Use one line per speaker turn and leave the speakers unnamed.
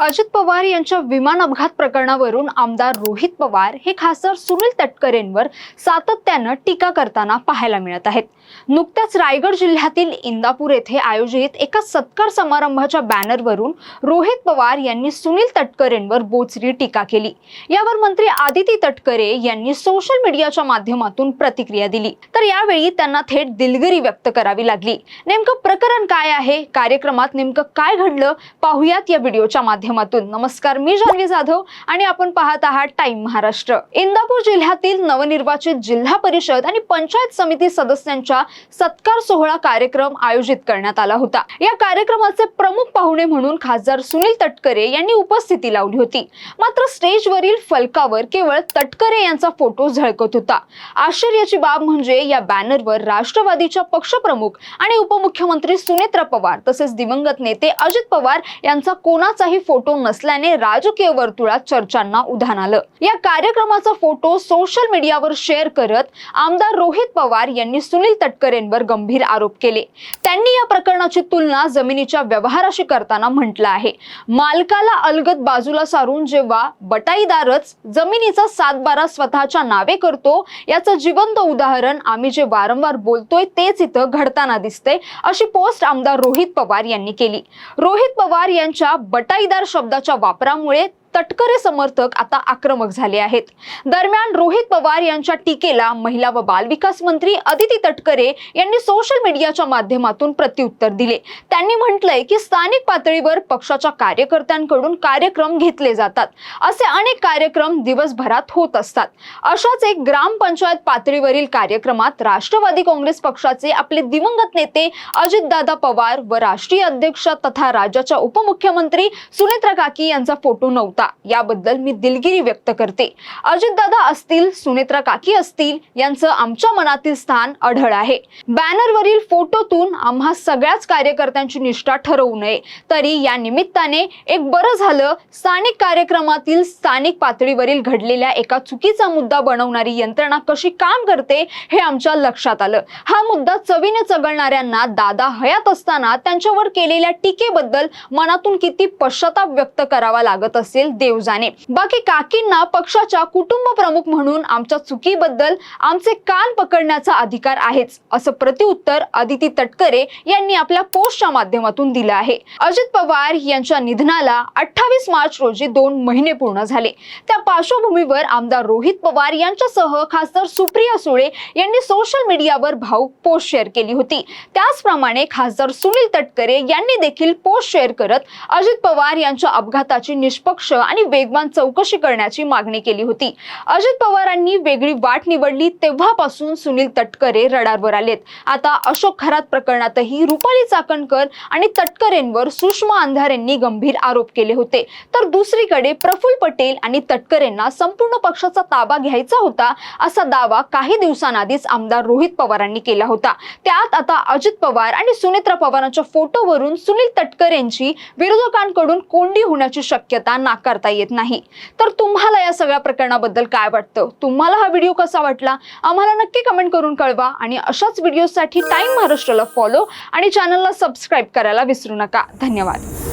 अजित पवार यांच्या विमान अपघात प्रकरणावरून आमदार रोहित पवार हे खासदार सुनील तटकरेंवर सातत्यानं टीका करताना पाहायला मिळत आहेत। नुकत्याच रायगड जिल्ह्यातील इंदापूर येथे आयोजित एका सत्कार समारंभाच्या बॅनरवरून रोहित पवार यांनी सुनील तटकरेंवर बोचरी टीका केली। यावर मंत्री आदिती तटकरे यांनी सोशल मीडियाच्या माध्यमातून प्रतिक्रिया दिली, तर यावेळी त्यांना थेट दिलगिरी व्यक्त करावी लागली। नेमकं प्रकरण काय आहे, कार्यक्रमात नेमकं काय घडलं, पाहूयात या व्हिडिओच्या माध्यमातून। नमस्कार, मी जान्हवी जाधव आणि आपण पाहत आहात टाइम महाराष्ट्र। इंदापूर जिल्ह्यातील नवनिर्वाचित जिल्हा परिषद आणि पंचायत समिती सदस्यांच्या सत्कार सोहळा कार्यक्रम आयोजित करण्यात आला होता। या कार्यक्रमाचे प्रमुख पाहुणे म्हणून खासदार सुनील तटकरे यांनी उपस्थिती लावली होती। मात्र स्टेजवरील फलकावर केवळ तटकरे यांचा फोटो झळकत होता। आश्चर्याची बाब म्हणजे या बॅनरवर राष्ट्रवादीच्या पक्षप्रमुख आणि उपमुख्यमंत्री सुनेत्रा पवार तसेच दिवंगत नेते अजित पवार यांचा कोणाचाही फोटो नसल्याने राजकीय वर्तुळात चर्चांना उधाण आलं। या कार्यक्रमाचा फोटो सोशल मीडियावर शेअर करत आमदार रोहित पवार यांनी सुनील तटकरेंवर गंभीर आरोप केले। त्यांनी या प्रकरणाची तुलना जमिनीच्या व्यवहाराशी करताना म्हटलं आहे, मालकाला अलगद बाजूला सारून जेव्हा बटाईदारच जमिनीचा सातबारा स्वतःच्या नावे करतो, याचं जिवंत उदाहरण आम्ही जे वारंवार बोलतोय तेच इथं घडताना दिसतंय, अशी पोस्ट आमदार रोहित पवार यांनी केली। रोहित पवार यांच्या बटाईदार शब्दाच्या वापरामुळे तटकरे समर्थक आता आक्रमक झाले आहेत। दरम्यान रोहित पवार यांच्या टीकेला महिला व बालविकास मंत्री आदिती तटकरे यांनी सोशल मीडियाच्या माध्यमातून प्रत्युत्तर दिले। त्यांनी म्हटलंय की स्थानिक पातळीवर पक्षाच्या कार्यकर्त्यांकडून कार्यक्रम घेतले जातात, असे अनेक कार्यक्रम दिवसभरात होत असतात। अशाच एक ग्रामपंचायत पातळीवरील कार्यक्रमात राष्ट्रवादी काँग्रेस पक्षाचे आपले दिवंगत नेते अजितदादा पवार व राष्ट्रीय अध्यक्ष तथा राज्याच्या उपमुख्यमंत्री सुनेत्रा काकी यांचा फोटो नव्हता। याबद्दल मी दिलगिरी व्यक्त करते। अजितदादा असतील, सुनेत्रा काकी असतील, यांचं आमच्या मनातील स्थान अढळ आहे। बॅनरवरील फोटोतून आम्हा सगळ्याच कार्यकर्त्यांची निष्ठा ठरवू नये, तरी या निमित्ताने एक बरं झालं, स्थानिक कार्यक्रमातील स्थानिक पातळीवरील घडलेल्या एका चुकीचा मुद्दा बनवणारी यंत्रणा कशी काम करते हे आमच्या लक्षात आलं। हा मुद्दा चवीने चघळणाऱ्यांना दादा हयात असताना त्यांच्यावर केलेल्या टीकेबद्दल मनातून किती पश्चाताप व्यक्त करावा लागत असेल देव जाणे। बाकी काकींना पक्षाच्या कुटुंब प्रमुख म्हणून आमच्या चुकीबद्दल आमचे कान पकडण्याचा अधिकार आहेच, असं प्रत्युत्तर आदिती तटकरे यांनी आपल्या पोस्टच्या माध्यमातून दिलं आहे। अजित पवार यांच्या निधनाला 28 मार्च रोजी 2 महिने पूर्ण झाले। त्या पार्श्वभूमीवर आमदार रोहित पवार यांच्यासह खासदार सुप्रिया सुळे यांनी सोशल मीडियावर भावूक पोस्ट शेअर केली होती। त्याचप्रमाणे खासदार सुनील तटकरे यांनी देखील पोस्ट शेअर करत अजित पवार यांच्या अपघाताची निष्पक्ष आणि वेगवान चौकशी करण्याची मागणी केली होती। अजित पवारांनी वेगळी वाट निवडली तेव्हापासून सुनील तटकरे रडारवर आलेत। आता अशोक खरात प्रकरणातही रुपाली चाकणकर आणि तटकरेंवर सुषमा अंधारे यांनी गंभीर आरोप केले होते, तर दुसरीकडे प्रफुल्ल पटेल आणि तटकरेंना संपूर्ण पक्षाचा ताबा घ्यायचा होता, असा दावा काही दिवसांआधीच आमदार रोहित पवारांनी केला होता। त्यात आता अजित पवार आणि सुनेत्रा पवारांच्या फोटोवरून सुनील तटकरेंची विरोधकांकडून कोंडी होण्याची शक्यता नाकारता येत नाही। तर तुम्हाला या सगळ्या प्रकरणाबद्दल काय वाटतं? तुम्हाला हा व्हिडिओ कसा वाटला? आम्हाला नक्की कमेंट करून कळवा आणि अशाच व्हिडिओसाठी टाइम महाराष्ट्राला फॉलो आणि चॅनलला सबस्क्राईब करायला विसरू नका। धन्यवाद।